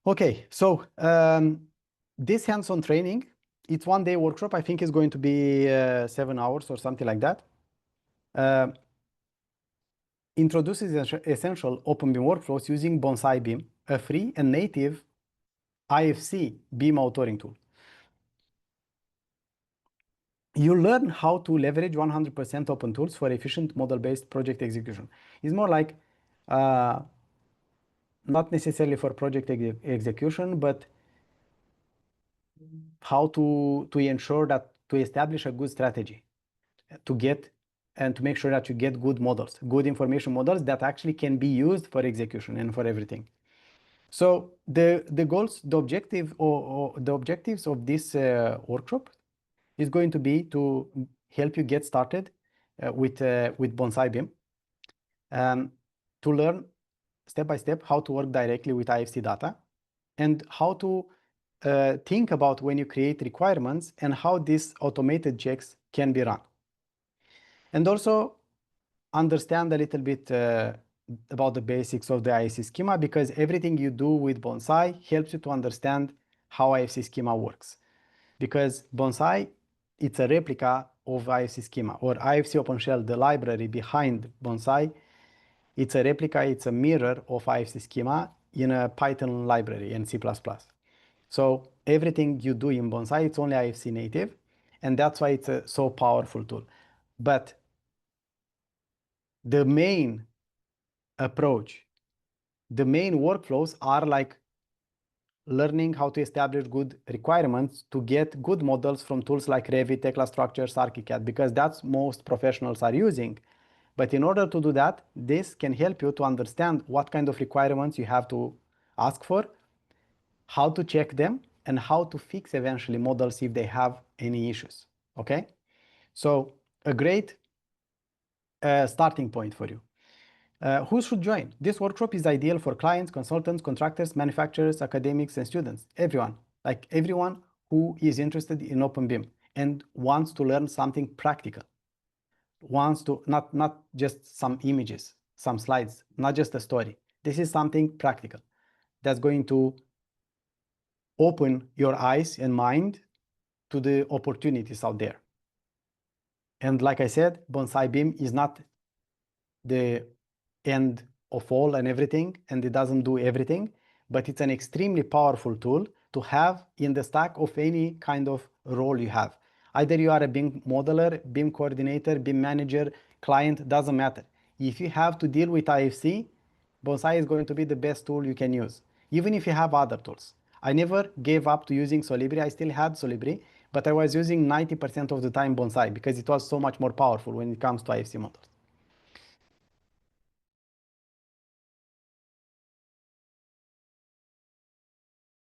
Okay, so this hands-on training, it's one-day workshop. I think it's going to be 7 hours or something like that. Introduces essential open BIM workflows using Bonsai BIM, a free and native IFC BIM authoring tool. You learn how to leverage 100% open tools for efficient model-based project execution. It's more like not necessarily for project execution, but how to ensure that to establish a good strategy, to get and to make sure that you get good models, good information models that actually can be used for execution and for everything. So the goals, the objective or the objectives of this workshop is going to be to help you get started with Bonsai BIM, to learn step by step how to work directly with IFC data and how to think about when you create requirements and how these automated checks can be run. And also understand a little bit about the basics of the IFC schema, because everything you do with Bonsai helps you to understand how IFC schema works. Because Bonsai, it's a replica of IFC schema, or IFC OpenShell, the library behind Bonsai. It's a replica, it's a mirror of IFC schema in a Python library and C++. So everything you do in Bonsai, it's only IFC native, and that's why it's a so powerful tool. But the main approach, the main workflows are like learning how to establish good requirements to get good models from tools like Revit, Tekla Structures, ArchiCAD, because that's most professionals are using. But in order to do that, this can help you to understand what kind of requirements you have to ask for, how to check them, and how to fix eventually models if they have any issues. Okay? So a great starting point for you. Who should join? This workshop is ideal for clients, consultants, contractors, manufacturers, academics, and students. Everyone, like everyone who is interested in Open BIM and wants to learn something practical, wants to not just some images, some slides, not just a story. This is something practical that's going to open your eyes and mind to the opportunities out there. And like I said, Bonsai BIM is not the end of all and everything, and it doesn't do everything, but it's an extremely powerful tool to have in the stack of any kind of role you have. Either you are a BIM modeler, BIM coordinator, BIM manager, client, doesn't matter. If you have to deal with IFC, Bonsai is going to be the best tool you can use, even if you have other tools. I never gave up to using Solibri. I still had Solibri, but I was using 90% of the time Bonsai because it was so much more powerful when it comes to IFC models.